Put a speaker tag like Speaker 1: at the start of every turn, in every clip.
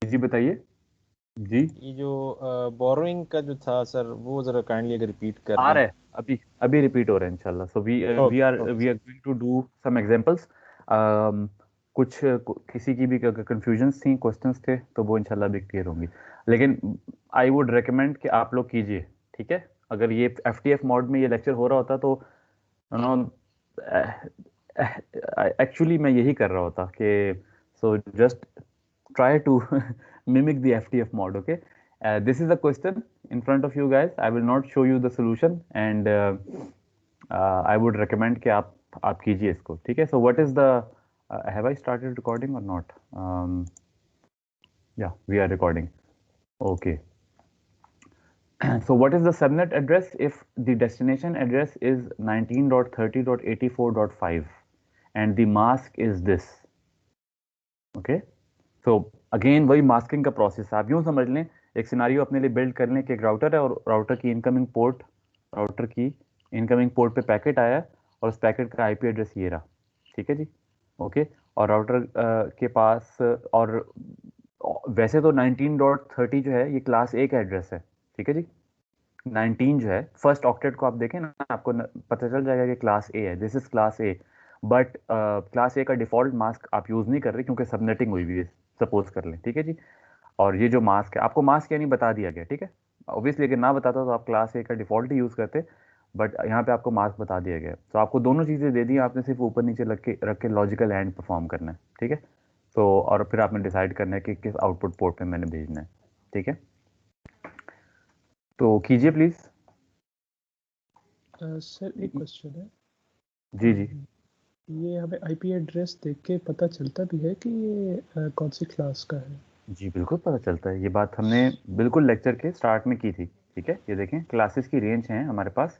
Speaker 1: जी बताइए जी।
Speaker 2: ये जो बोरोइंग का जो था सर, वो जरा काइंडली अगर रिपीट कर
Speaker 1: आ
Speaker 2: दें।
Speaker 1: रहा है, अभी अभी रिपीट हो रहा है इंशाल्लाह। So we we
Speaker 2: okay
Speaker 1: are
Speaker 2: okay
Speaker 1: we
Speaker 2: sir.
Speaker 1: Are going to do some examples. कुछ किसी की भी कंफ्यूजन्स थी, क्वेश्चंस थे, तो वो इंशाल्लाह भी क्लियर होंगी। लेकिन आई वुड रेकमेंड कि आप लोग कीजिए, ठीक है। अगर ये एफटीएफ मोड में ये लेक्चर हो रहा होता तो यू नो एक्चुअली मैं यही कर रहा होता कि so just try to mimic the FTF mod. Okay, this is a question in front of you guys. I will not show you the solution, and I would recommend कि आप कीजिए इसको, ठीक है। So what is the have I started recording or not? Yeah, we are recording. Okay. So what is the subnet address if the destination address is 19.30.84.5 and the mask is this? Okay. So again वही masking का process. आप यूं समझ लें, एक scenario अपने लिए build कर लें कि एक राउटर है और राउटर की इनकमिंग पोर्ट पे पैकेट आया है और उस पैकेट का आईपी एड्रेस ये रहा, ठीक है जी। ओके। और राउटर के पास और वैसे तो 19.30 जो है ये क्लास ए का एड्रेस है, ठीक है जी। 19 जो है फर्स्ट ऑक्टेट को आप देखें ना, आपको पता चल जाएगा कि क्लास ए है, this is class A. But class ए का डिफॉल्ट मास्क आप यूज नहीं कर रहे क्योंकि सबनेटिंग हुई हुई है, सपोज कर लें, ठीक है जी। और ये जो मास्क है आपको मास्क यानी बता दिया गया, ठीक है। ऑब्वियसली अगर ना बताता तो आप क्लास ए का डिफॉल्ट ही यूज करते, बट यहाँ पे आपको मास्क बता दिया गया। तो आपको दोनों चीजें दे दी, आपने सिर्फ ऊपर नीचे रख के लॉजिकल एंड परफॉर्म करना है, ठीक है। तो और फिर आपने डिसाइड करना है कि किस आउटपुट पोर्ट पे मैंने भेजना है, ठीक है। तो कीजिए प्लीज।
Speaker 3: सर एक क्वेश्चन है।
Speaker 1: जी जी।
Speaker 3: ये हमें आईपी एड्रेस देख के पता चलता भी है कि ये कौन सी क्लास का है?
Speaker 1: जी बिल्कुल पता चलता है, ये बात हमने बिल्कुल लेक्चर के स्टार्ट में की थी, ठीक है। ये देखें क्लासेस की रेंज है हमारे पास,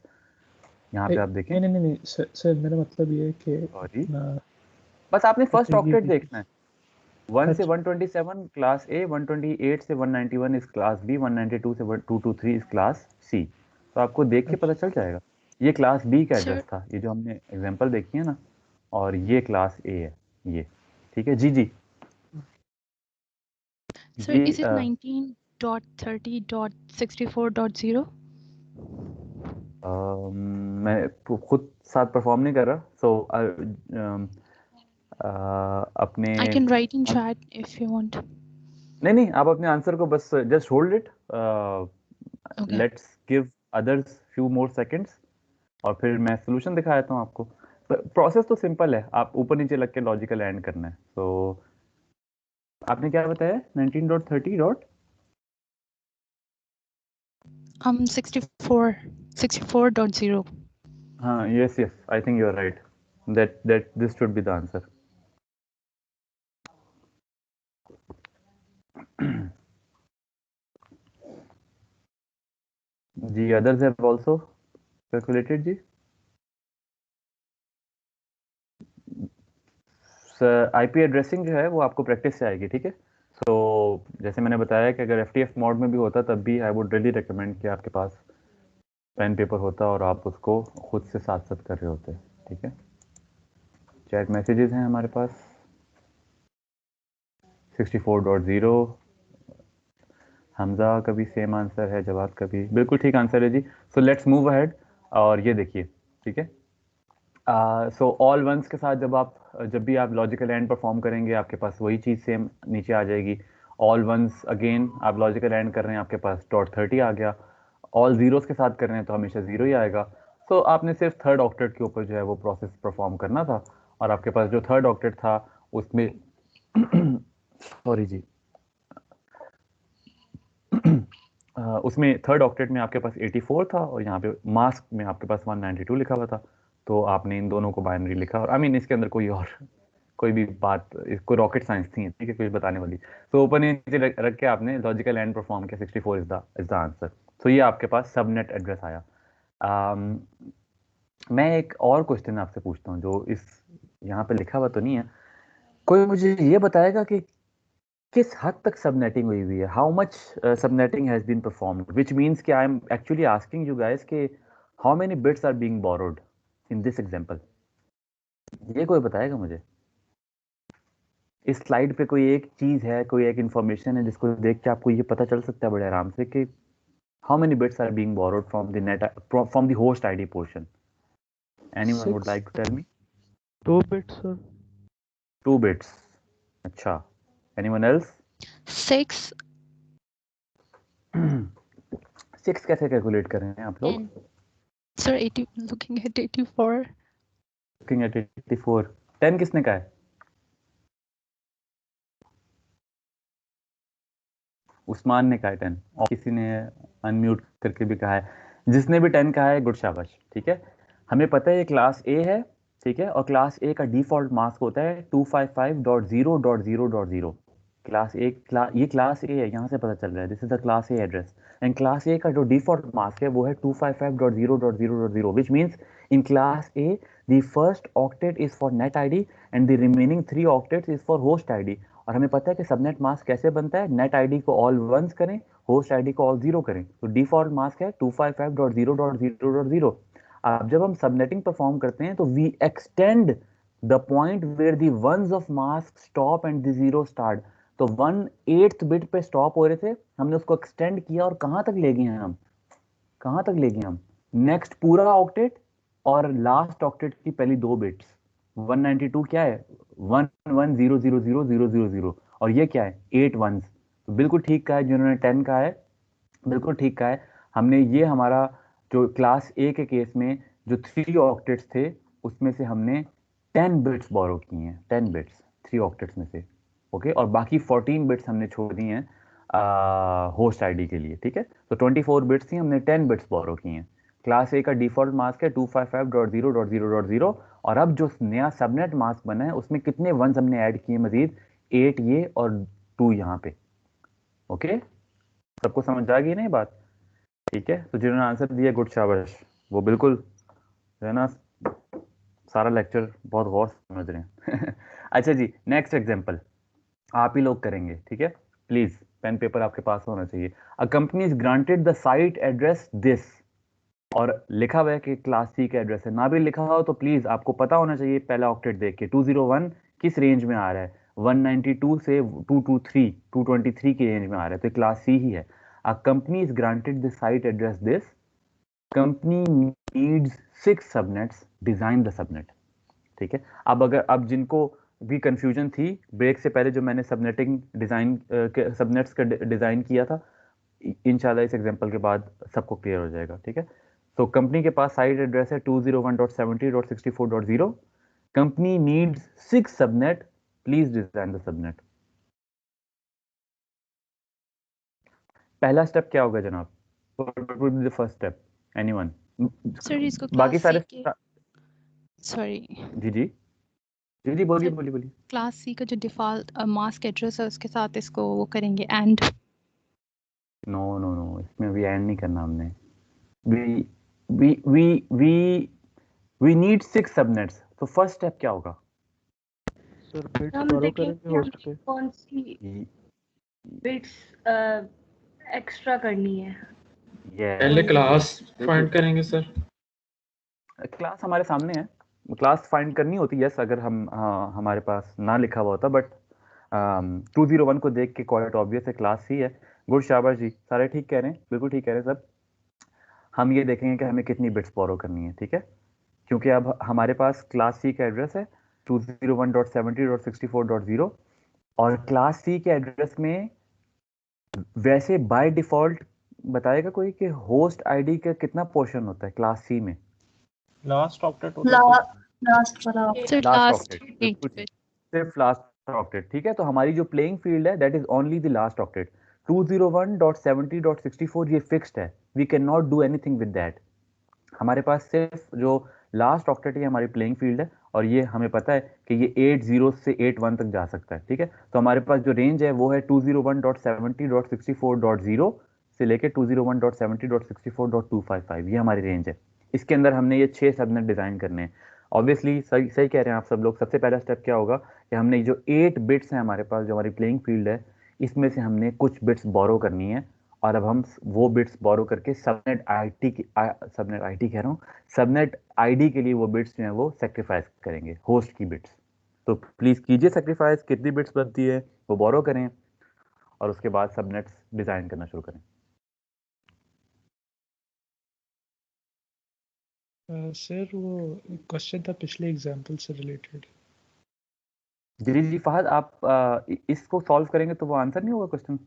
Speaker 1: यहाँ पे आप देखें।
Speaker 3: नहीं नहीं नहीं नहीं सर मेरा मतलब ये है कि
Speaker 1: सॉरी,
Speaker 3: अपना
Speaker 1: बस आपने फर्स्ट
Speaker 3: ये
Speaker 1: ऑक्टेट
Speaker 3: भी
Speaker 1: देखना है। 1 से
Speaker 3: अच्छा
Speaker 1: 127 क्लास ए, 128 से 191 इस क्लास बी, 192 से 223 इस क्लास सी। तो आपको देख के पता
Speaker 3: अच्छा
Speaker 1: चल जाएगा ये क्लास बी का एड्रेस
Speaker 4: Sir,
Speaker 1: था, ये जो हमने एग्जांपल देखी है ना, और ये क्लास ए है ये, ठीक है जी जी।
Speaker 4: sir,
Speaker 1: ये
Speaker 4: is it 19.30.64.0?
Speaker 1: मैं खुद साथ परफॉर्म नहीं कर रहा, सो अपने
Speaker 4: I can write in chat if you want.
Speaker 1: नहीं नहीं, आप अपने आंसर को बस just hold it,
Speaker 4: Okay.
Speaker 1: Let's give others few more seconds और फिर मैं सोल्यूशन दिखा देता हूँ आपको। प्रोसेस तो सिंपल है, आप ऊपर नीचे लग के लॉजिकल एंड करना है। तो आपने क्या बताया 19.30 डॉट
Speaker 4: 64.0.
Speaker 1: हाँ yes yes, I think you are right, that this should be the answer. जी अदर्स हैव आल्सो कैलकुलेटेड जी। आईपी एड्रेसिंग जो है वो आपको प्रैक्टिस से आएगी, ठीक है। तो जैसे मैंने बताया कि अगर एफटीएफ मोड में भी होता तब भी आई वुड रियली रिकमेंड कि आपके पास पेन पेपर होता और आप उसको खुद से साथ साथ कर रहे होते, ठीक है। चैट मैसेजेस हैं हमारे पास। 64.0 हमजा का भी सेम आंसर है, जवाब का भी बिल्कुल ठीक आंसर है जी। So let's move ahead. और ये देखिए, ठीक है। सो ऑल वंस के साथ जब भी आप लॉजिकल एंड परफॉर्म करेंगे आपके पास वही चीज़ सेम नीचे आ जाएगी। ऑल वंस अगेन आप लॉजिकल एंड कर रहे हैं, आपके पास .30 आ गया। ऑल जीरोस के साथ कर रहे हैं तो हमेशा जीरो ही आएगा। सो आपने सिर्फ थर्ड ऑक्टेट के ऊपर जो है वो प्रोसेस परफॉर्म करना था, और आपके पास जो थर्ड ऑक्टेट था उसमें सॉरी जी उसमें थर्ड ऑक्टेट में आपके पास 84 था और यहाँ पे मास्क में आपके पास 192 लिखा हुआ था। तो आपने इन दोनों को बाइनरी लिखा, और आई मीन इसके अंदर कोई भी बात, कोई रॉकेट साइंस नहीं है, ठीक है, कुछ बताने वाली। तो ऊपर नीचे रख के आपने लॉजिकल एंड परफॉर्म किया, 64 इज द आंसर। तो ये आपके पास सबनेट एड्रेस आया। um, मैं एक और क्वेश्चन आपसे पूछता हूँ जो इस यहाँ पे लिखा हुआ तो नहीं है। कोई मुझे ये बताएगा कि किस हद तक सबनेटिंग हुई हुई है, how much subnetting has been performed, which means कि I am actually asking you guys कि how many bits are being borrowed in this example. ये कोई बताएगा मुझे? इस स्लाइड पे कोई एक चीज है, कोई एक इंफॉर्मेशन है जिसको देख के आपको ये पता चल सकता है बड़े आराम से कि how many bits are being borrowed from the net from the host ID portion? Anyone would
Speaker 3: 6
Speaker 1: like to tell me?
Speaker 5: 2 bits, sir.
Speaker 1: 2 bits. अच्छा. Anyone else?
Speaker 4: 6,
Speaker 1: 6 कैसे कैलकुलेट कर रहे हैं आप लोग?
Speaker 4: 10. Sir, 80, looking at 84.
Speaker 1: Looking at 84. 10 किसने कहा है? उस्मान ने कहा है 10, और किसी ने अनम्यूट करके भी कहा है. जिसने भी 10 कहा है, गुड शाबाश. ठीक है, हमें पता है ये क्लास ए है. ठीक है, और क्लास ए का डिफॉल्ट मास्क होता है 255.0.0.0. क्लास ए ये क्लास ए है, यहाँ से पता चल रहा है. This is the class A address, and class ए का जो डिफॉल्ट मास्क है वो है 255.0.0.0, which means in class A the first octet is for net ID and the remaining 3 octets is for host ID. और हमें पता है कि सबनेट मास्क कैसे बनता है, नेट आईडी को ऑल वंस करें, होस्ट आईडी को ऑल जीरो करें. तो डिफॉल्ट मास्क है 255.0.0.0. अब जब हम सबनेटिंग परफॉर्म करते हैं तो we extend the point where the ones of mask stop and the zero start. तो 1/8 बिट पे स्टॉप हो रहे थे, हमने उसको एक्सटेंड किया और कहां तक ले गए हैं हम, कहां तक ले गए हम, नेक्स्ट पूरा ऑक्टेट और लास्ट ऑक्टेट की पहली 2 बिट्स. 192 क्या है, 11000000, और ये क्या है 8 वंस. तो बिल्कुल ठीक कहा है जिन्होंने 10 कहा है, बिल्कुल ठीक कहा है. हमने ये हमारा जो क्लास ए के केस में जो 3 ऑक्टेट्स थे उसमें से हमने 10 बिट्स बोरो किए हैं, 10 बिट्स 3 ऑक्टेट्स में से. ओके, और बाकी 14 बिट्स हमने छोड़ दी हैं होस्ट आईडी के लिए. ठीक है, तो 24 बिट्स थी, हमने 10 बिट्स बोरो किए हैं. क्लास ए का डिफॉल्ट मास्क है 255.0.0.0, और अब जो नया सबनेट मास्क बना है उसमें कितने वंस हमने ऐड किए मजीद, 8 ये और 2 यहाँ पे. ओके, सबको समझ आ गई ना ये बात? ठीक है, तो जिन्होंने आंसर दिया गुड शाबाश, वो बिल्कुल जो है ना सारा लेक्चर बहुत गौर से समझ रहे हैं. अच्छा जी, नेक्स्ट एग्जांपल आप ही लोग करेंगे. ठीक है, प्लीज पेन पेपर आपके पास होना चाहिए. A company is granted the site address this, और लिखा हुआ है कि क्लास सी का एड्रेस है. ना भी लिखा हो तो प्लीज आपको पता होना चाहिए पहला ऑक्टेट देख के 201 किस रेंज में आ रहा है, 192 से 223 223 की रेंज में आ रहा है, तो क्लास सी ही है. A company is granted the site address this, company needs 6 subnets, design the subnet. ठीक है, अब जिनको भी कंफ्यूजन थी ब्रेक से पहले जो मैंने सबनेटिंग डिजाइन सबनेट्स का डिजाइन किया था, इंशाल्लाह इस एग्जांपल के बाद सबको क्लियर हो जाएगा. ठीक है, तो कंपनी के पास साइट एड्रेस है 201.70.64.0. Company needs 6 subnet, please design the subnet. पहला स्टेप क्या होगा जनाब? What would be the first step? Anyone?
Speaker 4: Sir, इसको
Speaker 1: बाकी
Speaker 4: क्लास सी
Speaker 1: सारे
Speaker 4: के, सॉरी,
Speaker 1: जी जी जी जी बोलिए
Speaker 4: सर
Speaker 1: बोलिए बोलिए.
Speaker 4: क्लास सी का जो डिफॉल्ट मास्क एड्रेस है उसके साथ इसको वो करेंगे एंड.
Speaker 1: नो नो नो, इसमें भी एंड नहीं करना हमने. We we we we we need 6 subnets. तो फर्स्ट स्टेप क्या होगा?
Speaker 5: सर बिट्स
Speaker 6: हम
Speaker 5: बोरो
Speaker 6: देखेंगे
Speaker 5: करेंगे होस्ट
Speaker 6: हमें
Speaker 5: के.
Speaker 6: कौन सी बिट्स एक्स्ट्रा करनी है.
Speaker 7: पहले
Speaker 1: यस,
Speaker 7: क्लास फाइंड करेंगे सर.
Speaker 1: क्लास हमारे सामने है, क्लास फाइंड करनी होती है. यस, अगर हम हमारे पास ना लिखा हुआ होता, बट 201 को देख के क्वाइट ऑब्वियस है क्लास ही है. गुड शाबाश जी, सारे ठीक कह रहे हैं, बिल्कुल ठीक कह रहे हैं सब. हम ये देखेंगे कि हमें कितनी बिट्स बोरो करनी है. ठीक है, क्योंकि अब हमारे पास क्लास सी का एड्रेस है 201.70.64.0, और क्लास सी के एड्रेस में वैसे बाय डिफॉल्ट बताएगा कोई कि होस्ट आईडी का कितना पोर्शन होता है क्लास सी में?
Speaker 2: लास्ट ऑक्टेट होता है
Speaker 6: लास्ट वाला
Speaker 4: sir
Speaker 1: last
Speaker 4: last
Speaker 1: octet,
Speaker 4: 8 bit.
Speaker 1: सिर्फ लास्ट ऑक्टेट. ठीक है, तो हमारी जो प्लेइंग फील्ड है that is only the last octet. 201.70.64 ये फिक्स्ड है, we can not do anything with that. हमारे पास सिर्फ जो लास्ट ऑक्टेट है हमारी प्लेइंग फील्ड है, और ये हमें पता है कि ये 8 0 से 8 1 तक जा सकता है. ठीक है, तो हमारे पास जो रेंज है वो है 201.70.64.0 से लेके 201.70.64.255, ये हमारी रेंज है. इसके अंदर हमने ये 6 सबनेट डिजाइन करने हैं. ऑब्वियसली सही सही कह रहे हैं आप सब लोग. सबसे पहला स्टेप क्या होगा कि हमने जो 8 बिट्स हैं हमारे पास, जो हमारी प्लेइंग फील्ड है, इसमें से हमने कुछ बिट्स बोरो करनी है, और अब हम वो बिट्स बोरो करके सबनेट आईटी सबनेट आईटी कह रहा हूँ, सबनेट आईडी के लिए वो बिट्स जो हैं वो सेक्रीफाइस करेंगे, होस्ट की बिट्स. तो प्लीज कीजिए सेक्रीफाइस, कितनी बिट्स बनती है वो बोरो करें और उसके बाद सबनेट्स डिजाइन करना शुरू करें।
Speaker 3: सर वो क्वेश्चन था पिछले एग्जांपल से रिलेटेड।
Speaker 1: जी जी फहद, आप इसको सॉल्व करेंगे तो वो आंसर नहीं होगा क्वेश्चन।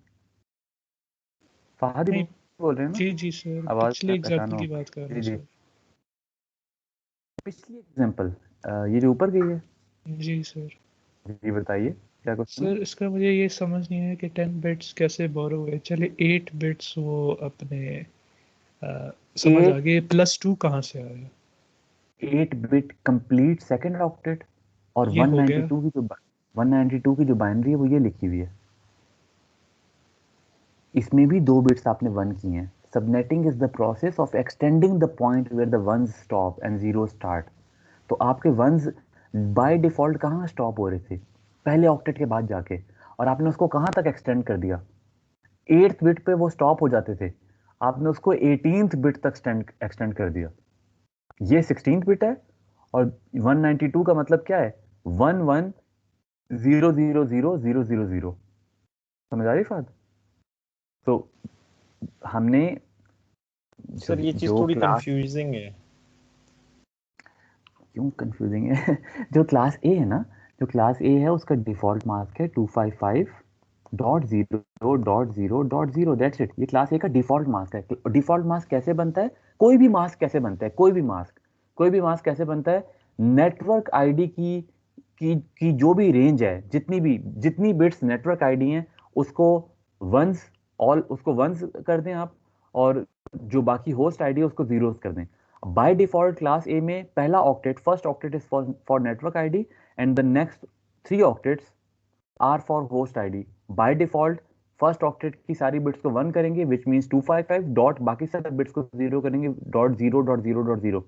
Speaker 1: फहद ही
Speaker 3: नहीं,
Speaker 1: बोल रहे हैं ना?
Speaker 3: जी जी सर,
Speaker 1: आवाज
Speaker 3: पिछले
Speaker 1: में पहचान
Speaker 3: एग्जांपल
Speaker 1: हो।
Speaker 3: की बात कर रहा
Speaker 1: जी
Speaker 3: हूँ
Speaker 1: जी,
Speaker 3: सर।
Speaker 1: पिछली एग्जांपल ये जो ऊपर गई है।
Speaker 3: जी सर।
Speaker 1: जी बताइए क्या क्वेश्चन है।
Speaker 3: सर इसका मुझे ये समझ नहीं है कि 10 बिट्स कैसे बोरो हुए। चले 8 बिट्स वो अपने समझ आ गए, +2 कहाँ से आया?
Speaker 1: 8 बिट कंप्लीट सेकंड ऑक्टेट और
Speaker 3: ये हो गया।
Speaker 1: 192 की जो बाइनरी है वो ये लिखी हुई है। इसमें भी 2 बिट्स आपने 1 की हैं। Subnetting is the process of extending the point where the ones stop and zero start. तो आपके वंस बाय डिफॉल्ट कहाँ स्टॉप हो रहे थे? पहले ऑक्टेट के बाद जाके, और आपने उसको कहाँ तक एक्सटेंड कर दिया? 8th बिट पे वो स्टॉप हो जाते थे, आपने उसको 18th बिट तक एक्सटेंड कर दिया। ये 16th बिट है और 192 का मतलब क्या है? 11000000। समझ आ रही बात? तो हमने
Speaker 2: सर ये चीज़
Speaker 1: जो
Speaker 2: थोड़ी
Speaker 1: क्लास,
Speaker 2: कंफ्यूजिंग है।
Speaker 1: क्यों कंफ्यूजिंग है? जो क्लास ए है ना, जो क्लास ए है उसका डिफॉल्ट मास्क है 255.0.0.0। That's it. ये क्लास ए का डिफॉल्ट मास्क है। डिफॉल्ट मास्क कैसे बनता है? कोई भी मास्क कैसे बनता है? कोई भी मास्क कैसे बनता है? नेटवर्क आईडी की जो भी रेंज है, जितनी बिट्स नेटवर्क आईडी हैं, उसको वंस उसको वंस कर दें आप, और जो बाकी होस्ट आईडी है उसको जीरोस कर दें। बाय डिफॉल्ट क्लास ए में पहला octet, first octet is for network ID and the next 3 octets are for host ID. By default first octet की सारी बिट्स को 1 करेंगे, विच मींस 255 डॉट, बाकी सारे बिट्स को 0 करेंगे, .0.0.0।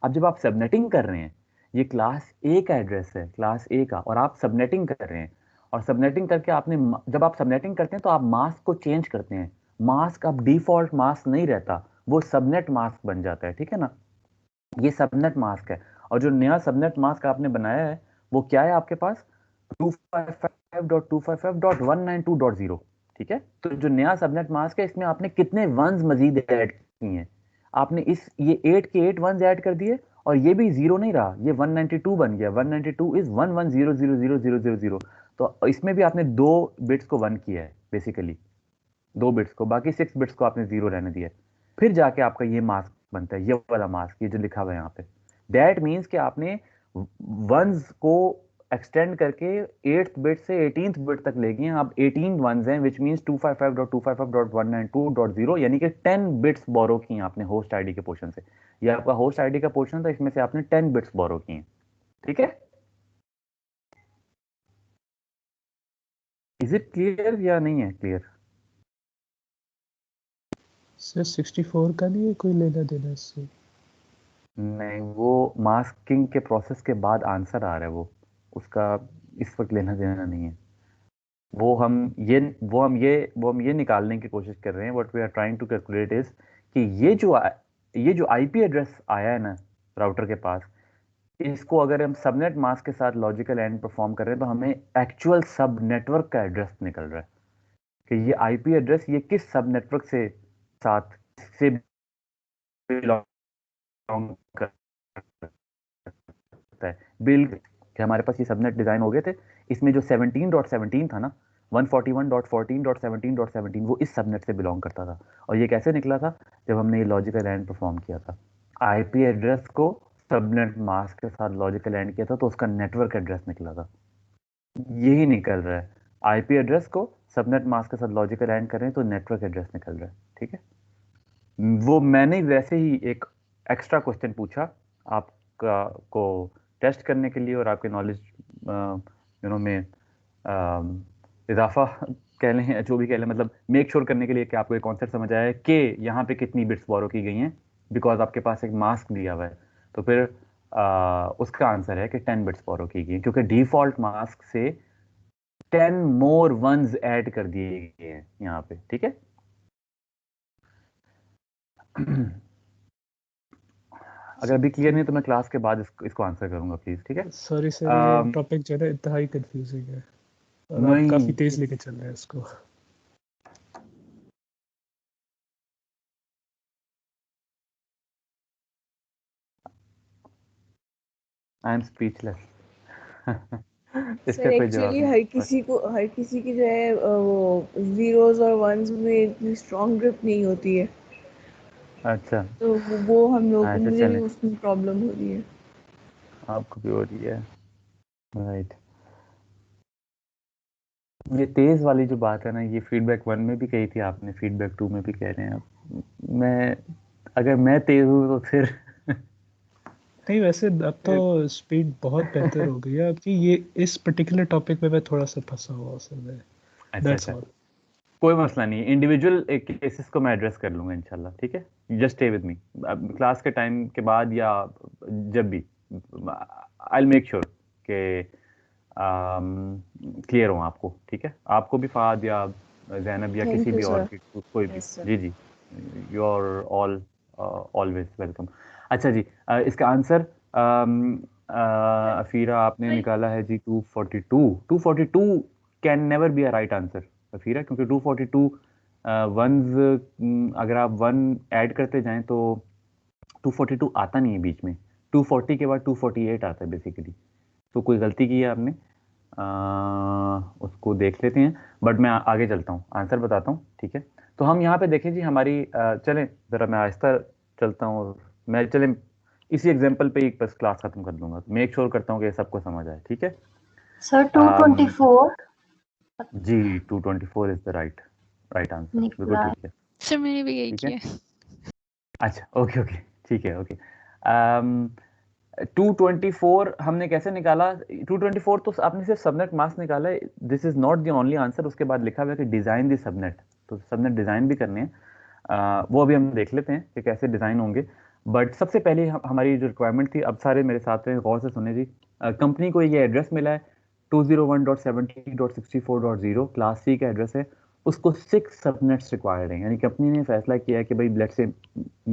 Speaker 1: अब जब आप सबनेटिंग कर रहे हैं, ये क्लास ए का एड्रेस है, क्लास ए का, और आप सबनेटिंग कर रहे हैं, और सबनेटिंग करके आपने, जब आप सबनेटिंग करते हैं तो आप मास्क को चेंज करते हैं। मास्क अब डिफॉल्ट मास्क नहीं रहता, वो सबनेट मास्क बन जाता है, ठीक है ना? ये सबनेट मास्क है। और जो नया सबनेट मास्क आपने बनाया है वो क्या है आपके पास? 255.255.192.0। ठीक है, तो जो नया सबनेट मास्क है इसमें आपने कितने वंस मजीद ऐड किए हैं? आपने ये 8 के 8 वंस ऐड कर दिए, और ये भी जीरो नहीं रहा, ये 192 बन गया। 192 इज 11000000। तो इसमें भी आपने 2 बिट्स को 1 किया है बेसिकली, 2 बिट्स को, बाकी 6 बिट्स को आपने 0 रहने दिया है। फिर जाके आपका ये मास्क बनता है, ये वाला मास्क, ये जो लिखा हुआ है यहाँ पे। दैट मीन्स कि आपने वंस को एक्सटेंड करके 8th बिट से 18th बिट तक ले गए हैं। अब 18 वंस हैं, विच मीन्स 255.255.192.0, यानी कि 10 बिट्स बोरो की हैं आपने होस्ट आईडी के पोर्शन से। ये आपका होस्ट आईडी का पोर्शन था, इसमें से आपने 10 बिट्स बोरो की हैं। ठीक है, इज इट क्लियर या नहीं है क्लियर?
Speaker 3: सर 64 का नहीं है कोई लेना देना इससे?
Speaker 1: नहीं, वो मास्किंग के प्रोसेस के बाद आंसर आ रहा है, उसका इस वक्त लेना देना नहीं है। वो हम ये निकालने की कोशिश कर रहे हैं, what we are trying to calculate is कि ये जो आईपी एड्रेस आया है ना राउटर के पास, इसको अगर हम सबनेट मास्क के साथ लॉजिकल एंड परफॉर्म कर रहे हैं तो हमें एक्चुअल सब नेटवर्क का एड्रेस निकल रहा है कि ये आईपी एड्रेस ये किस सब नेटवर्क से साथ से बिलोंग करता है। बिल कि हमारे पास ये सबनेट डिजाइन हो गए थे, इसमें जो 17.17 था ना, 141.14.17.17, वो इस सबनेट से बिलोंग करता था। और ये कैसे निकला था? जब हमने ये लॉजिकल एंड परफॉर्म किया था, आईपी एड्रेस को सबनेट मास्क के साथ लॉजिकल एंड किया था, तो उसका नेटवर्क एड्रेस निकला था। यही निकल रहा है, आईपी एड्रेस को सबनेट मास्क के साथ लॉजिकल एंड करें तो नेटवर्क एड्रेस निकल रहा है। ठीक है, वो मैंने वैसे ही एक एक्स्ट्रा क्वेश्चन पूछा आपका को टेस्ट करने के लिए, और आपके नॉलेज में इजाफा कह लें, जो भी कह लें, मतलब मेक श्योर करने के लिए कि आपको एक कॉन्सेप्ट समझ आया है कि यहाँ पे कितनी बिट्स बोरो की गई हैं, बिकॉज आपके पास एक मास्क दिया हुआ है। तो फिर उसका आंसर है कि 10 बिट्स बोरो की गई, क्योंकि डिफॉल्ट मास्क से 10 मोर वंस ऐड कर दिए गए हैं यहाँ पे। ठीक है अगर अभी क्लियर नहीं तो मैं क्लास के बाद इसको आंसर करूंगा प्लीज, ठीक है?
Speaker 3: सॉरी सर, ये टॉपिक जो है ना इंतहाई कंफ्यूजिंग है और आप काफी
Speaker 1: नहीं,
Speaker 3: तेज लेके चल रहे हैं इसको।
Speaker 1: I am speechless.
Speaker 8: सर
Speaker 1: इसका कोई जवाब
Speaker 8: एक्चुअली
Speaker 1: नहीं।
Speaker 8: हर किसी की जो है वो जीरोस और वंस में इतनी स्ट्रॉन्ग ग्रिप नहीं होती है,
Speaker 1: अच्छा,
Speaker 8: तो वो हम लोग
Speaker 1: अच्छा
Speaker 8: मुझे भी
Speaker 1: चलें,
Speaker 8: उसमें प्रॉब्लम हो रही है।
Speaker 1: आपको भी हो रही है, राइट। ये तेज वाली जो बात है ना, ये फीडबैक 1 में भी कही थी आपने, फीडबैक 2 में भी कह रहे हैं आप। मैं अगर मैं तेज हूँ तो फिर
Speaker 3: नहीं, वैसे अब तो स्पीड बहुत बेहतर हो गई है आपकी। ये इस पर्टिकुलर टॉपिक में मैं थोड़ा सा फंसा हुआ असल में,
Speaker 1: अच्छा
Speaker 3: दैट्स
Speaker 1: अच्छा,
Speaker 3: ऑल।
Speaker 1: कोई मसला नहीं, इंडिविजुअल केसेस को मैं एड्रेस कर लूंगा इंशाल्लाह, ठीक है? Just stay with me, class के टाइम के बाद या जब भी, आई विल मेक श्योर कि क्लियर हो आपको, ठीक है? आपको भी, फाद या जैनब या किसी
Speaker 8: थैंक यू
Speaker 1: भी और
Speaker 8: सर।
Speaker 1: की कोई भी,
Speaker 8: यस सर।
Speaker 1: जी जी, you are all always welcome. अच्छा जी, इसका आंसर अफीरा आपने निकाला है जी 242। 242 can never be a right answer Afira, क्योंकि 242 वंस, अगर आप 1 ऐड करते जाएं तो 242 आता नहीं है बीच में, 240 के बाद 248 आता है बेसिकली। तो कोई गलती की है आपने, उसको देख लेते हैं, बट मैं आगे चलता हूँ, आंसर बताता हूँ, ठीक है? तो हम यहाँ पे देखें जी, हमारी चलें ज़रा, मैं आहिस्ता चलता हूँ, और मैं चलें इसी एग्जांपल पे ही बस क्लास खत्म कर दूंगा, मेक श्योर करता हूँ कि सबको समझ आए, ठीक है?
Speaker 6: सर 224
Speaker 1: जी 224 इज द राइट आंसर, बिल्कुल
Speaker 6: निकला है।
Speaker 1: ठीक है,
Speaker 4: सर मैंने भी यही
Speaker 1: ठीक है।
Speaker 4: किया।
Speaker 1: अच्छा ओके ओके, ठीक है, ओके। 224 हमने कैसे निकाला? 224 तो आपने सिर्फ सबनेट मास्क निकाला है, this is not the only answer. उसके बाद लिखा हुआ है कि डिजाइन दी सबनेट, तो सबनेट डिजाइन भी करने हैं, वो अभी हम देख लेते हैं कि कैसे डिजाइन होंगे। बट सबसे पहले हमारी जो रिक्वायरमेंट थी, अब सारे मेरे साथ हैं, गौर से सुने जी। कंपनी को ये एड्रेस मिला है 201.70.64.0, क्लास सी का एड्रेस है, उसको 6 सबनेट्स रिक्वायर्ड हैं। यानी कंपनी ने फैसला किया है कि भाई लेट्स से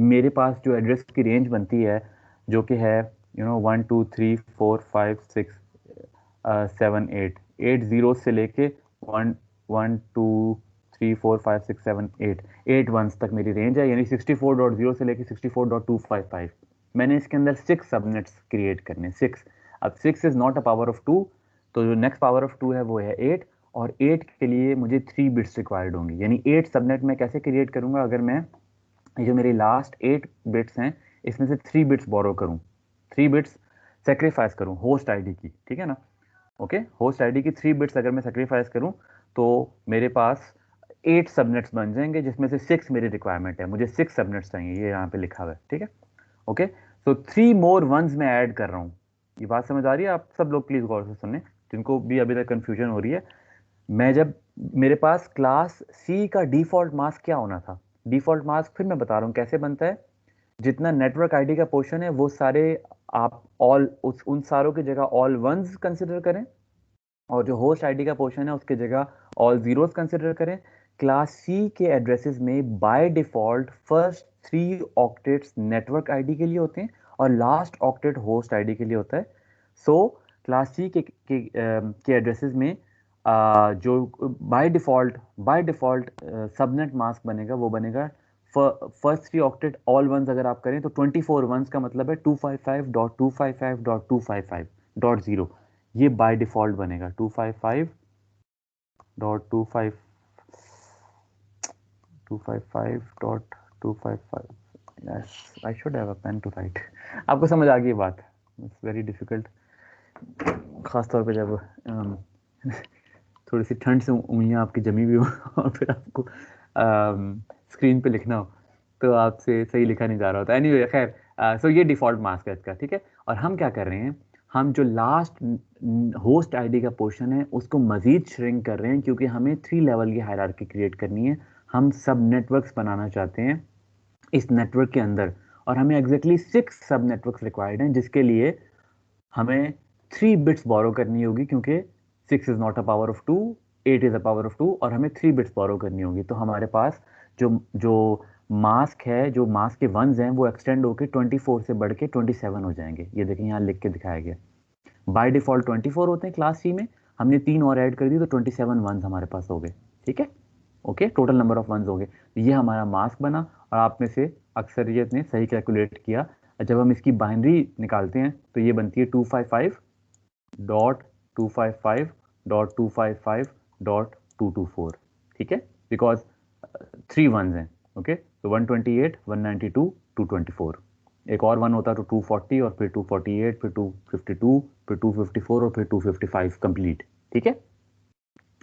Speaker 1: मेरे पास जो एड्रेस की रेंज बनती है, जो कि है 1 2 3 4 5 6 7 8 8 जीरो से लेके 1 1 2 3 4 5 6 7 8 वंस तक मेरी रेंज है, यानी 64.0 से लेके 64.255। मैंने इसके अंदर 6 सबनेट्स क्रिएट करने, 6। अब 6 is not a power of 2, तो जो नेक्स्ट पावर ऑफ 2 है वो है 8, और 8 के लिए मुझे 3 बिट्स रिक्वायर्ड होंगी। यानी 8 सबनेट में कैसे क्रिएट करूंगा? अगर मैं ये जो मेरी लास्ट 8 बिट्स हैं, इसमें से 3 बिट्स बोरो करूं, 3 बिट्स सेक्रीफाइस करूं होस्ट आईडी की, ठीक है ना? ओके, होस्ट आईडी की 3 बिट्स अगर मैं सेक्रीफाइस करूं तो मेरे पास 8 सबनेट्स बन जाएंगे, जिसमें से 6 मेरी रिक्वायरमेंट है, मुझे 6 सबनेट्स चाहिए, ये यहाँ पे लिखा हुआ है, ठीक है? ओके, सो 3 मोर वंस मैं ऐड कर रहा हूँ। ये बात समझ आ रही है? आप सब लोग प्लीज गौर से सुनने, जिनको भी अभी तक कंफ्यूजन हो रही है। मैं जब मेरे पास क्लास सी का डिफॉल्ट मास्क क्या होना था, डिफॉल्ट मास्क फिर मैं बता रहा हूँ कैसे बनता है। जितना नेटवर्क आईडी का पोर्शन है वो सारे आप ऑल उन सारों की जगह ऑल वंस कंसिडर करें, और जो होस्ट आईडी का पोर्शन है उसकी जगह ऑल जीरोस कंसिडर करें। क्लास सी के एड्रेसेस में bye default first 3 octets network ID के लिए होते हैं और लास्ट ऑक्टेट होस्ट आईडी के लिए होता है। सो क्लास सी के एड्रेसेस में जो बाय डिफॉल्ट सबनेट मास्क बनेगा वो बनेगा फर्स्ट 3 ऑक्टेट ऑल वंस। अगर आप करें तो 24 वंस का मतलब है 255.255.255.0, ये बाय डिफॉल्ट बनेगा 255.25 255.255। Yes, I should have a pen to write. आपको समझ आ गई बात? इट्स वेरी डिफिकल्ट, खास तौर पे जब थोड़ी सी ठंड से उंगलियां आपकी जमी हुई हो और फिर आपको स्क्रीन पे लिखना हो तो आपसे सही लिखा नहीं जा रहा होता। एनीवे खैर, सो ये डिफॉल्ट मास्क है इसका, ठीक है? और हम क्या कर रहे हैं, हम जो लास्ट होस्ट आईडी का पोर्शन है उसको मजीद श्रिंक कर रहे हैं, क्योंकि हमें 3 लेवल की हायरार्की क्रिएट करनी है। हम सब नेटवर्क्स बनाना चाहते हैं इस नेटवर्क के अंदर, और हमें एग्जैक्टली 6 सब नेटवर्क्स रिक्वायर्ड हैं, जिसके लिए हमें 3 बिट्स बोरो करनी होगी, क्योंकि 6 is not a power of 2, 8 is a power of 2, और हमें 3 बिट्स बोरो करनी होगी। तो हमारे पास जो जो मास्क है, जो मास्क के वंस हैं वो एक्सटेंड होके 24 से बढ़ के 27 हो जाएंगे। ये देखें यहाँ लिख के दिखाया गया। बाय डिफॉल्ट 24 होते हैं क्लास सी में, हमने 3 और ऐड कर दी तो 27 वंस हमारे पास हो गए। ठीक है, okay, total number of ones हो गए। ये हमारा मास्क बना और आप में से अक्सरियत ने सही कैलकुलेट किया। जब हम इसकी बाइनरी निकालते हैं तो ये बनती है 255.255.255.224। ठीक है, बिकॉज 3 वंस हैं। ओके, तो 128, 192, 224। एक और 1 होता तो 240 और फिर 248, फिर 252, फिर 254 और फिर 255 कंप्लीट। ठीक है,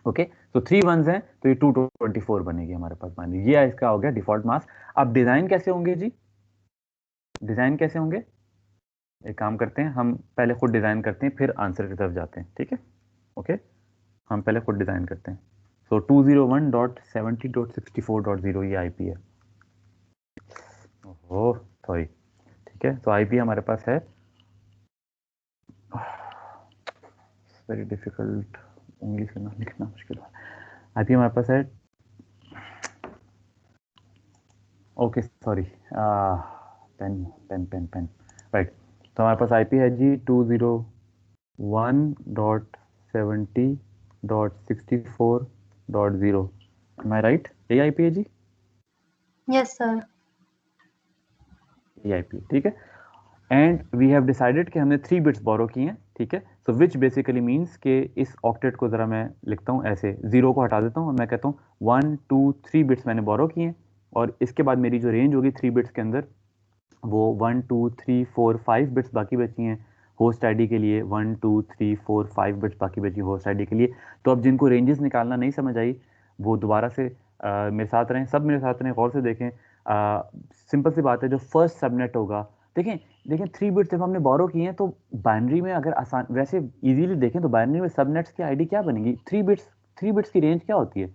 Speaker 1: ओके, तो 3 वंस हैं तो ये 224 बनेगी हमारे पास बाइनरी। ये इसका हो गया डिफॉल्ट मास्क। अब डिजाइन कैसे होंगे जी? डिजाइन कैसे होंगे? एक काम करते हैं, हम पहले खुद डिजाइन करते हैं फिर आंसर की तरफ जाते हैं। ठीक है, ओके, हम पहले खुद डिजाइन करते हैं। सो 201.70.64.0 ये आईपी है। ओह सॉरी, ठीक है, तो आईपी हमारे पास है, वेरी डिफिकल्ट, उंगली से ना लिखना मुश्किल है। आईपी हमारे पास है, okay sorry, pen pen pen pen, right. तो हमारे पास आईपी है जी 201.70.64.0। Am I right? यही आईपी है जी?
Speaker 6: Yes sir.
Speaker 1: ये आईपी, ठीक है। एंड वी हैव डिसाइडेड कि हमने 3 बिट्स बोरो किए हैं। ठीक है, सो विच बेसिकली मीन्स कि इस ऑक्टेट को जरा मैं लिखता हूँ ऐसे, 0 को हटा देता हूँ और मैं कहता हूँ 1 2 3 बिट्स मैंने बोरो किए हैं, और इसके बाद मेरी जो रेंज होगी 3 बिट्स के अंदर वो 1 2 3 4 5 बिट्स बाकी बची हैं होस्ट आईडी के लिए। 1 2 3 4 5 बिट्स बाकी बची होस्ट आईडी के लिए। तो अब जिनको रेंजेस निकालना नहीं समझ आई वो दोबारा से मेरे साथ रहें, सब मेरे साथ रहें, गौर से देखें। सिंपल सी बात है, जो फर्स्ट सबनेट होगा, देखें देखें 3 बिट्स जब हमने बोरो किए हैं तो बाइनरी में अगर आसान वैसे इजीली देखें तो बाइनरी में सबनेट्स की आईडी क्या बनेगी? 3 बिट्स की रेंज क्या होती है?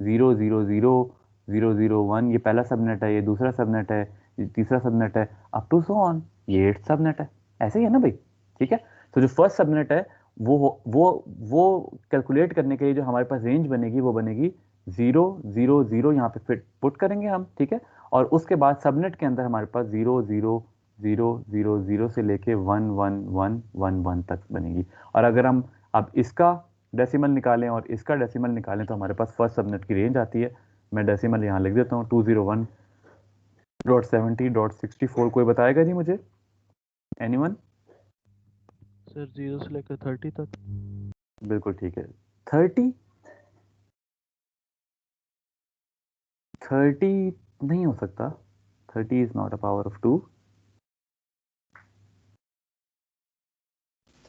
Speaker 1: 0 0 0 0 0 1, ये पहला सबनेट है, ये दूसरा सबनेट है, ये तीसरा सबनेट है, अप टू सो ऑन, ये 8th सबनेट है। ऐसे ही है ना भाई? ठीक है, तो जो फर्स्ट सबनेट है वो कैलकुलेट करने के लिए जो हमारे पास रेंज बनेगी वो बनेगी 0 0 0, यहाँ पे फिर पुट करेंगे हम। ठीक है, और उसके बाद सबनेट के अंदर हमारे पास 0 0 0 0 0 से लेके 1 1 1 1 1 तक बनेगी। और अगर हम अब इसका डेसिमल निकालें और इसका डेसिमल निकालें तो हमारे पास फर्स्ट सबनेट की रेंज आती है। मैं डेसिमल यहाँ लिख देता हूँ, 201.70.64। कोई बताएगा जी मुझे? एनीवन?
Speaker 5: सर 0 से लेकर 30 तक।
Speaker 1: बिल्कुल ठीक है। 30 नहीं हो सकता, 30 is not a power of 2।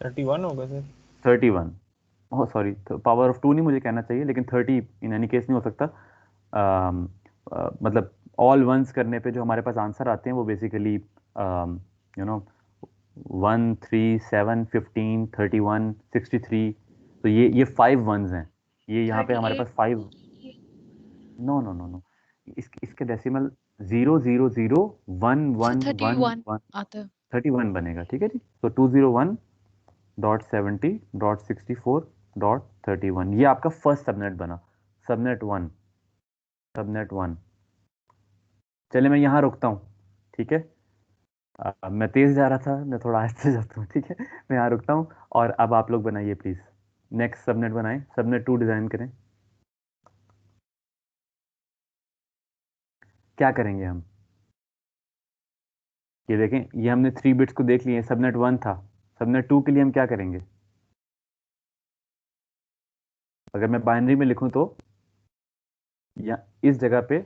Speaker 2: 31 होगा sir.
Speaker 1: 31, oh sorry, power of 2 नहीं मुझे कहना चाहिए, लेकिन 30 इन एनी केस नहीं हो सकता। मतलब ऑल वंस करने पे जो हमारे पास आंसर आते हैं वो बेसिकली यू नो 1 3 7 15 31 63। तो ये 5 वंस हैं, ये यहाँ पे हमारे पास 5। नो नो नो नो, इसके डेसिमल 0 0 0 1 1 1 1
Speaker 4: आता है।
Speaker 1: 31 बनेगा। ठीक है जी, तो 201.70.64.31 ये आपका फर्स्ट सबनेट बना, सबनेट 1, सबनेट 1। चलिए मैं यहाँ रुकता हूँ। ठीक है, मैं तेज जा रहा था, मैं थोड़ा आहिस्ते जाता हूँ। ठीक है, मैं यहाँ रुकता हूँ और अब आप लोग बनाइए प्लीज। नेक्स्ट सबनेट बनाएं, सबनेट 2 डिजाइन करें। क्या करेंगे हम? ये देखें, ये हमने 3 बिट्स को देख लिए, सबनेट 1 था। सबनेट 2 के लिए हम क्या करेंगे? अगर मैं बाइनरी में लिखूं तो या इस जगह पे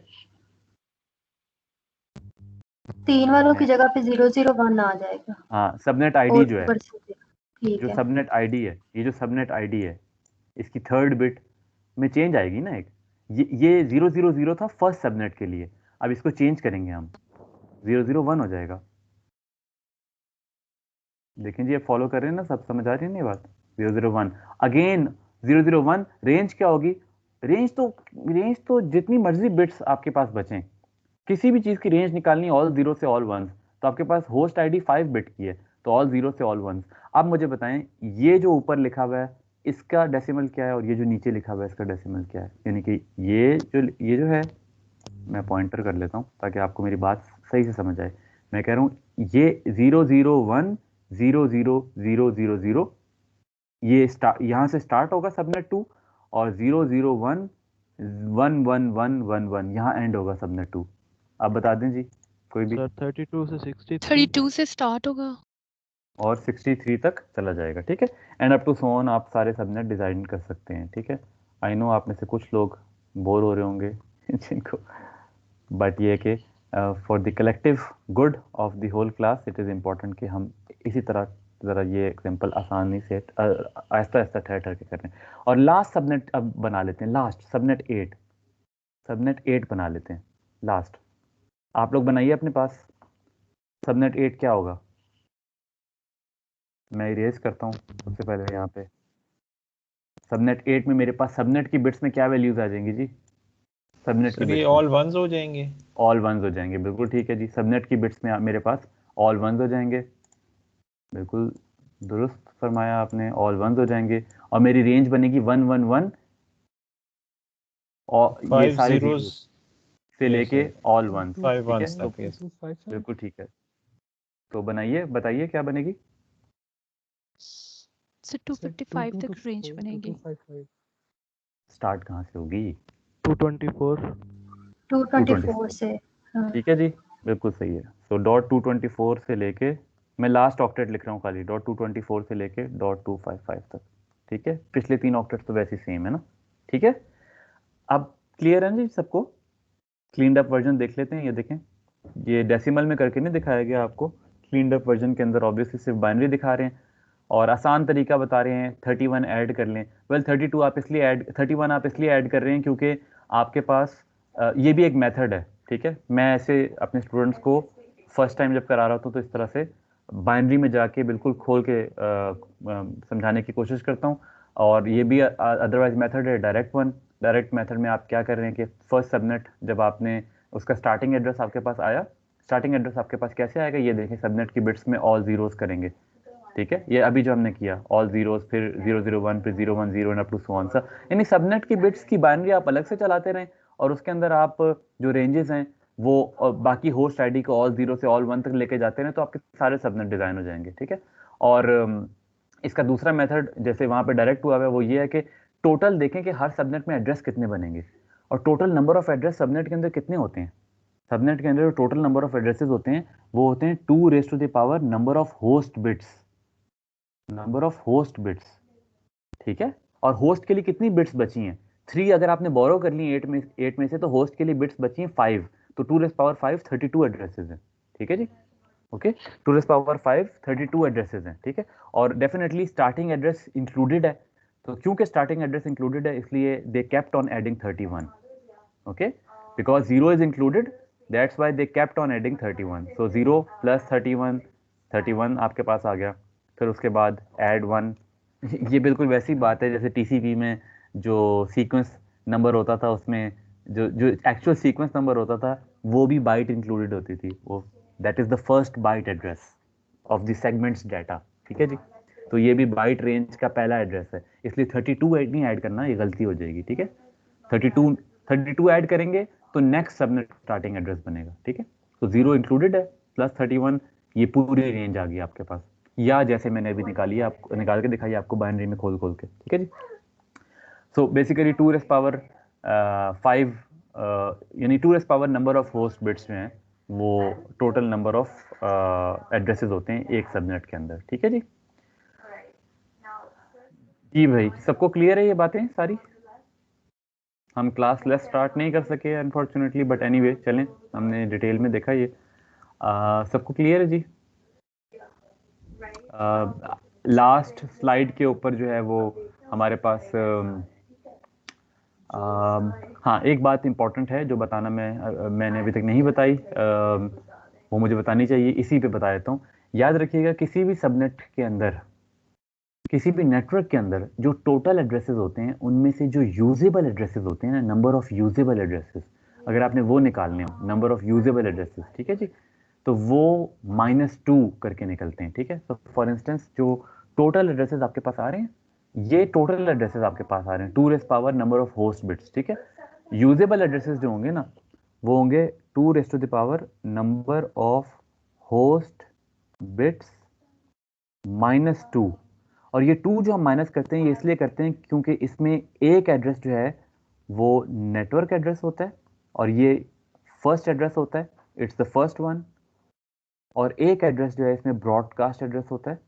Speaker 6: 3 वालों की जगह पे 001 आ जाएगा।
Speaker 1: हाँ, सबनेट आईडी
Speaker 6: और
Speaker 1: जो है,
Speaker 6: ऊपर से ठीक
Speaker 1: जो
Speaker 6: है।
Speaker 1: सबनेट आईडी है, ये जो सबनेट आईडी है इसकी 3rd बिट में चेंज आएगी ना एक। ये 000 था फर्स्ट सबनेट के लिए, अब इसको चेंज करेंगे हम, 001 हो जाएगा। देखें जी, ये फॉलो कर रहे हैं ना, सब समझ आ रही है ना ये बात? 001 अगेन 001। रेंज क्या होगी? रेंज तो जितनी मर्जी बिट्स आपके पास बचें, किसी भी चीज की रेंज निकालनी, ऑल 0 से ऑल 1, तो आपके पास होस्ट आईडी 5 बिट की है, तो ऑल 0 से ऑल 1। अब मुझे बताएं, ये जो ऊपर लिखा हुआ है इसका डेसिमल क्या है और ये जो नीचे लिखा हुआ है इसका डेसिमल क्या है? यानी कि ये जो है मैं पॉइंटर कर लेता हूँ ताकि आपको मेरी बात सही से समझ आए। मैं कह रहा हूँ ये 0010000 ये यहाँ से स्टार्ट होगा सबनेट 2 और 0011111 यहाँ एंड होगा सबनेट 2। आप बता दें जी कोई भी।
Speaker 5: सर 32 से 63
Speaker 4: 32 से स्टार्ट होगा
Speaker 1: और 63 तक चला जाएगा, ठीक है। And up to so on आप सारे सबनेट डिजाइन कर सकते हैं, ठीक है। आई नो आप में से कुछ लोग बोर हो रहे होंगे जिनको, बट ये कि for the collective good of the whole class it is important कि हम इसी तरह ज़रा ये एग्जांपल आसानी से आहिस्ता आहिस्ता ठहर ठहर के कर रहे हैं। और लास्ट सबनेट अब बना लेते हैं, लास्ट सबनेट 8 बना लेते हैं लास्ट। आप लोग बनाइए अपने पास सबनेट 8 क्या होगा। मैं इरेज करता हूँ सबसे पहले यहाँ पे। सबनेट 8 में मेरे पास सबनेट की बिट्स में क्या वैल्यूज आ जाएंगी जी? सबनेट की
Speaker 2: सर ये
Speaker 1: बिट्स
Speaker 2: ऑल वंस हो जाएंगे।
Speaker 1: ऑल वंस हो जाएंगे, बिल्कुल ठीक है जी। सबनेट की बिट्स में मेरे पास ऑल वंस हो जाएंगे, बिल्कुल दुरुस्त फरमाया आपने, ऑल वंस हो जाएंगे। और मेरी रेंज बनेगी 111 और ये
Speaker 2: 5
Speaker 1: सारे
Speaker 2: zeros
Speaker 1: जीरो से लेके ऑल वंस,
Speaker 2: 5
Speaker 1: ठीक है।
Speaker 2: ones
Speaker 1: तो
Speaker 2: तक, yes।
Speaker 1: बिल्कुल ठीक है, तो बनाइए, बताइए क्या बनेगी।
Speaker 4: सर 255 तक रेंज बनेगी।
Speaker 1: स्टार्ट कहाँ से होगी?
Speaker 5: 224
Speaker 6: 224 से। हाँ।
Speaker 1: ठीक है जी, बिल्कुल सही है। तो डॉट 224 से लेके, मैं लास्ट ऑक्टेट लिख रहा हूँ खाली, डॉट 224 से लेके डॉट 255 तक, ठीक है। पिछले 3 ऑक्टेट तो वैसे सेम है ना, ठीक है। अब क्लियर है जी सबको? क्लीनड अप वर्जन देख लेते हैं। ये देखें, ये डेसिमल में करके नहीं दिखाया गया आपको, क्लीनड अप वर्जन के अंदर ऑब्वियसली सिर्फ बाइनरी दिखा रहे हैं और आसान तरीका बता रहे हैं 31 ऐड कर लें। वेल 31 आप इसलिए ऐड कर रहे हैं क्योंकि आपके पास ये भी एक मेथड है, ठीक है। मैं ऐसे अपने स्टूडेंट्स को फर्स्ट टाइम जब करा रहा था तो इस तरह से बाइनरी में जाके बिल्कुल खोल के समझाने की कोशिश करता हूँ। और ये भी अदरवाइज मेथड है डायरेक्ट मेथड में आप क्या कर रहे हैं कि फर्स्ट सबनेट जब आपने उसका स्टार्टिंग एड्रेस आपके पास आया, स्टार्टिंग एड्रेस आपके पास कैसे आएगा ये देखें, सबनेट की बिट्स में ऑल जीरोस करेंगे, ठीक है। ये अभी जो हमने किया ऑल जीरोस, फिर 001, फिर 010 and up to so on सा। यानी सबनेट की बिट्स की बाइनरी आप अलग से चलाते रहें और उसके अंदर आप जो रेंजेस हैं वो बाकी होस्ट आईडी को ऑल 0 से ऑल 1 तक लेके जाते हैं तो आपके सारे सबनेट डिजाइन हो जाएंगे, ठीक है। और इसका दूसरा मेथड जैसे वहां पे डायरेक्ट हुआ है वो ये है कि टोटल देखें कि हर सबनेट में एड्रेस कितने बनेंगे और total number of address subnet के अंदर कितने होते हैं। सबनेट के अंदर जो टोटल नंबर ऑफ एड्रेसेस होते हैं वो होते हैं 2 raise to the power number of host bits, ठीक है। और होस्ट के लिए कितनी बिट्स बची हैं? 3 अगर आपने बोरो कर ली 8 में से तो होस्ट के लिए बिट्स बची हैं 5, तो 2 रेज़ पावर 5 32 एड्रेसेस हैं, ठीक है जी। ओके, 2 रेज़ पावर 5 32 एड्रेसेस हैं, ठीक है। और डेफिनेटली स्टार्टिंग एड्रेस इंक्लूडेड है, तो क्योंकि स्टार्टिंग एड्रेस इंक्लूडेड है इसलिए they kept on adding 31, okay, because 0 is included, that's why they kept on adding 31। So 0 plus 31 आपके पास आ गया। फिर उसके बाद ऐड 1 ये बिल्कुल वैसी बात है जैसे टीसीपी में जो सीक्वेंस नंबर होता था, उसमें जो एक्चुअल सीक्वेंस नंबर होता था वो भी बाइट इंक्लूडेड होती थी, वो that is the first byte address of the segments data, ठीक है जी। तो ये भी बाइट रेंज का पहला एड्रेस है, इसलिए 32 नहीं ऐड करना, ये गलती हो जाएगी, ठीक है। 32 ऐड करेंगे तो नेक्स्ट सबनेट स्टार्टिंग एड्रेस बनेगा, ठीक है। तो 0 इंक्लूडेड है प्लस 31, ये पूरी रेंज आ गई आपके पास, या जैसे मैंने अभी निकाली आपको निकाल के दिखाई आपको बाइनरी में खोल के, ठीक है जी। सो बेसिकली 2 रेज़ पावर 5 यानी 2 rays power number of host bits में है वो टोटल नंबर ऑफ एड्रेसेस होते हैं एक सबनेट के अंदर, ठीक है जी। जी भाई, सबको क्लियर है ये बातें सारी? हम क्लास लेस स्टार्ट नहीं कर सके अनफॉर्चुनेटली, बट एनीवे चलें, हमने डिटेल में देखा ये। सबको क्लियर है जी? लास्ट स्लाइड के ऊपर जो है वो हमारे पास हाँ एक बात इंपॉर्टेंट है जो बताना मैंने अभी तक नहीं बताई, वो मुझे बतानी चाहिए, इसी पे बता देता हूँ। याद रखिएगा किसी भी सबनेट के अंदर, किसी भी नेटवर्क के अंदर जो टोटल एड्रेसेस होते हैं उनमें से जो यूजेबल एड्रेसेस होते हैं ना, नंबर ऑफ यूजेबल एड्रेसेस, अगर आपने वो निकालने हो नंबर ऑफ यूजेबल एड्रेसेस, ठीक है जी, तो वो -2 करके निकलते हैं, ठीक है। तो फॉर इंस्टेंस जो टोटल एड्रेसेस आपके पास आ रहे हैं, ये टोटल एड्रेसेस आपके पास आ रहे हैं 2 rays power number of host bits, ठीक है। यूजेबल एड्रेसेस जो होंगे ना वो होंगे 2 raise to the power number of host bits -2। और ये 2 जो हम माइनस करते हैं ये इसलिए करते हैं क्योंकि इसमें एक एड्रेस जो है वो नेटवर्क एड्रेस होता है और ये फर्स्ट एड्रेस होता है, इट्स द फर्स्ट वन। और एक एड्रेस जो है इसमें ब्रॉडकास्ट एड्रेस होता है,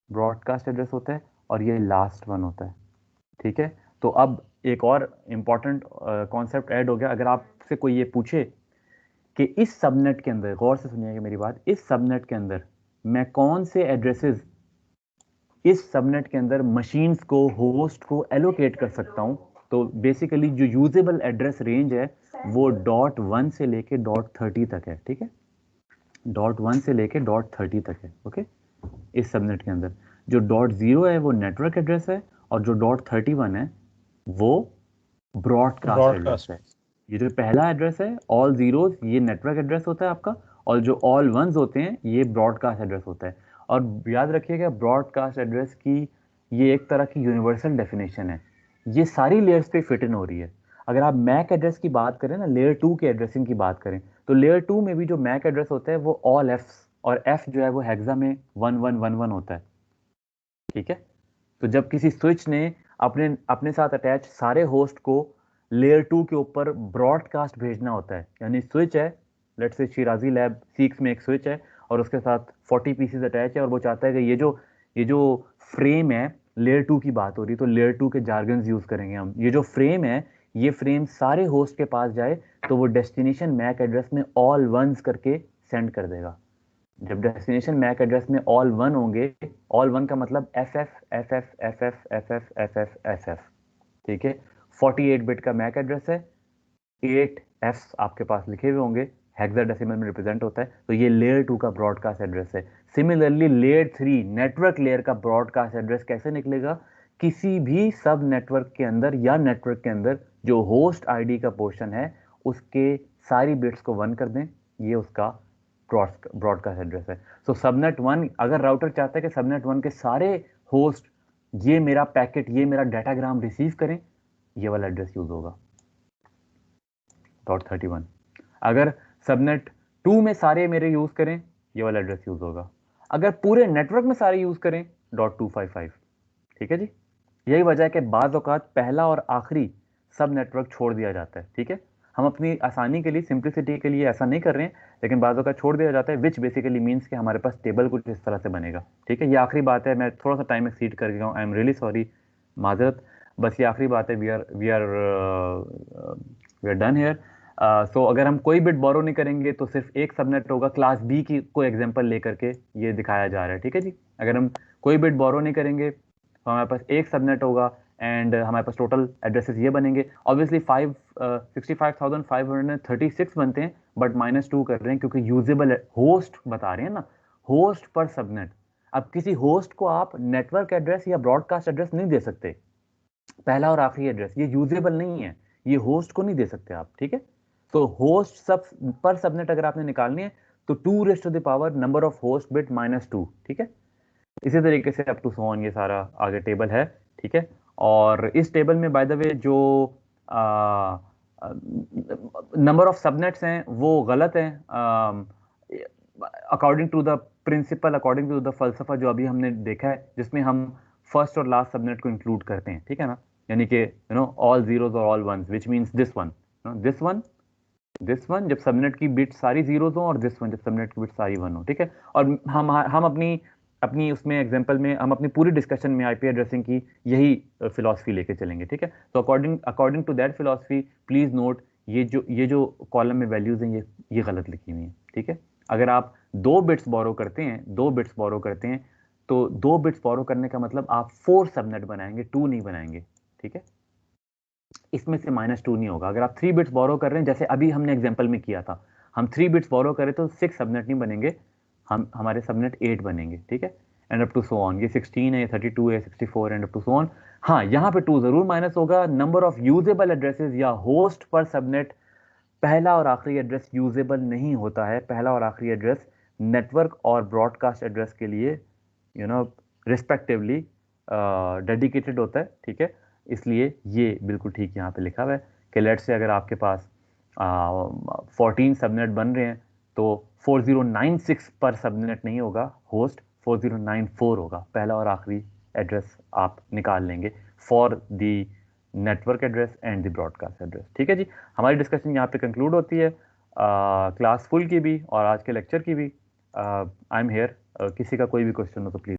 Speaker 1: ब्रॉडकास्ट एड्रेस होता है, और ये लास्ट वन होता है। ठीक है, तो अब एक और इम्पॉर्टेंट कॉन्सेप्ट ऐड हो गया। अगर आपसे कोई ये पूछे कि इस सबनेट के अंदर, गौर से सुनिएगा मेरी बात, इस सबनेट के अंदर मैं कौन से एड्रेसेस इस सबनेट के अंदर मशीन्स को, होस्ट को एलोकेट कर सकता हूं, तो बेसिकली जो यूजेबल एड्रेस रेंज है वो .1 से लेके .30 तक है। ठीक है, .1 से लेके .30 तक है। ओके, इस सबनेट के अंदर जो .0 है वो नेटवर्क एड्रेस है और जो .31 है वो ब्रॉडकास्ट एड्रेस है। ये जो पहला एड्रेस है ऑल जीरोस, ये नेटवर्क एड्रेस होता है आपका, और जो ऑल वंस होते हैं ये ब्रॉडकास्ट एड्रेस होता है। और याद रखिएगा ब्रॉडकास्ट एड्रेस की ये एक तरह की यूनिवर्सल डेफिनेशन है, ये सारी लेयर्स पे फिट इन हो रही है। अगर आप मैक एड्रेस की बात करें ना, लेयर 2 के एड्रेसिंग की बात करें, तो लेयर 2 में भी जो मैक एड्रेस होता है वो ऑल एफ्स, और एफ जो है वो हेक्सा में 1111 होता है। ठीक है, तो जब किसी स्विच ने अपने साथ अटैच सारे होस्ट को लेयर 2 के ऊपर ब्रॉडकास्ट भेजना होता है, यानी स्विच है, लेट्स से शिराजी लैब 6 में एक स्विच है और उसके साथ 40 पीसेस अटैच है, और वो चाहता है कि ये जो फ्रेम है, लेयर 2 की बात हो रही, तो लेयर 2 के जार्गन्स यूज करेंगे हम, ये जो फ्रेम है ये फ्रेम सारे होस्ट के पास जाए तो वो डेस्टिनेशन मैक एड्रेस में ऑल वंस करके सेंड कर देगा। जब डेस्टिनेशन मैक एड्रेस में ऑल वन होंगे, ऑल वन का मतलब FF FF FF FF FF FF, ठीक है, 48 बिट का मैक एड्रेस है, 8 Fs आपके पास लिखे हुए होंगे, हेक्साडेसिमल में रिप्रेजेंट होता है, तो ये लेयर 2 का ब्रॉडकास्ट एड्रेस है। सिमिलरली लेयर 3 नेटवर्क लेयर का ब्रॉडकास्ट एड्रेस कैसे निकलेगा? किसी भी सब नेटवर्क के अंदर या नेटवर्क के अंदर जो होस्ट आईडी का पोर्शन है उसके सारी बिट्स को 1 कर दें, ये उसका ब्रॉडकास्ट एड्रेस है। सो सबनेट 1, अगर राउटर चाहता है कि सबनेट 1 के सारे होस्ट ये मेरा पैकेट, ये मेरा डाटाग्राम रिसीव करें, ये वाला एड्रेस यूज होगा .31। अगर सबनेट 2 में सारे मेरे यूज करें, ये वाला एड्रेस यूज होगा। अगर पूरे नेटवर्क में सारे यूज करें, .255। ठीक है जी, यही वजह है कि बाज़ औक़ात पहला और आखिरी सब नेटवर्क छोड़ दिया जाता है। ठीक है, हम अपनी आसानी के लिए, सिंप्लिसिटी के लिए ऐसा नहीं कर रहे हैं, लेकिन बाज़ औक़ात छोड़ दिया जाता है, विच बेसिकली मीन्स कि हमारे पास टेबल कुछ इस तरह से बनेगा। ठीक है, ये आखिरी बात है, मैं थोड़ा सा टाइम एक्सीड कर गया हूँ, आई एम रियली सॉरी, माजरत, बस ये आखिरी बात है। We are done here. So अगर हम कोई बिट बोरो नहीं करेंगे तो सिर्फ एक सबनेट होगा, क्लास बी की कोई एग्जांपल लेकर के ये दिखाया जा रहा है। ठीक है जी, अगर हम कोई बिट बोरो नहीं करेंगे तो हमारे पास एक सबनेट होगा एंड हमारे पास टोटल एड्रेसेस ये बनेंगे। ऑब्वियसली 65,536 बनते हैं, बट -2 कर रहे हैं क्योंकि यूजेबल होस्ट बता रहे हैं ना, होस्ट पर सबनेट। अब किसी होस्ट को आप नेटवर्क एड्रेस या ब्रॉडकास्ट एड्रेस नहीं दे सकते, पहला और आखिरी एड्रेस ये यूजेबल नहीं है, ये होस्ट को नहीं दे सकते आप। ठीक है, तो होस्ट सब पर सबनेट अगर आपने निकालनी है तो 2 raise to the power number of host bit -2। ठीक है, इसी तरीके से अप टू सो ऑन ये सारा आगे टेबल है। ठीक है, और इस टेबल में बाय द वे जो नंबर ऑफ सबनेट्स हैं वो गलत हैं, according to the principle, according to the फलसफा जो अभी हमने देखा है, जिसमें हम फर्स्ट और लास्ट सबनेट को इंक्लूड करते हैं। ठीक है ना, यानी कि ऑल जीरोज और all ones, which means this one, this one जब सबनेट की बिट सारी जीरोज हो, और दिस वन जब सबनेट की बिट सारी 1 हो। ठीक है, और हम अपनी उसमें एग्जांपल में हम अपनी पूरी डिस्कशन में आईपी एड्रेसिंग की यही फिलॉसफी लेके चलेंगे। ठीक है, तो according to that philosophy please note ये जो कॉलम में वैल्यूज हैं ये गलत लिखी हुई हैं। ठीक है, अगर आप 2 बिट्स बोरो करते हैं तो 2 बिट्स बोरो करने का मतलब आप 4 सबनेट बनाएंगे, 2 नहीं बनाएंगे। ठीक है, इसमें से -2 नहीं होगा। अगर आप 3 बिट्स बोरो कर रहे हैं, जैसे अभी हमने एग्जांपल में किया था, हम 3 बिट्स बोरो करें तो 6 सबनेट नहीं बनेंगे, हमारे सबनेट 8 बनेंगे। ठीक है, and up to so on, ये 16 है, 32 है, 64 and up to so on. हाँ, यहाँ पे 2 जरूर माइनस होगा, नंबर ऑफ यूजेबल एड्रेसेस या होस्ट पर सबनेट, पहला और आखिरी एड्रेस यूजेबल नहीं होता है। पहला और आखिरी एड्रेस नेटवर्क और ब्रॉडकास्ट एड्रेस के लिए रिस्पेक्टिवली डेडिकेटेड होता है। ठीक है, इसलिए ये बिल्कुल ठीक यहाँ पे लिखा हुआ है कि लेट्स से अगर आपके पास 14 सबनेट बन रहे हैं, तो 4096 पर सबनेट नहीं होगा, होस्ट 4094 होगा। पहला और आखिरी एड्रेस आप निकाल लेंगे for the network address and the broadcast address. ठीक है जी, हमारी डिस्कशन यहाँ पे कंक्लूड होती है, क्लास फुल की भी और आज के लेक्चर की भी। आई एम हेयर, किसी का कोई भी क्वेश्चन हो तो प्लीज़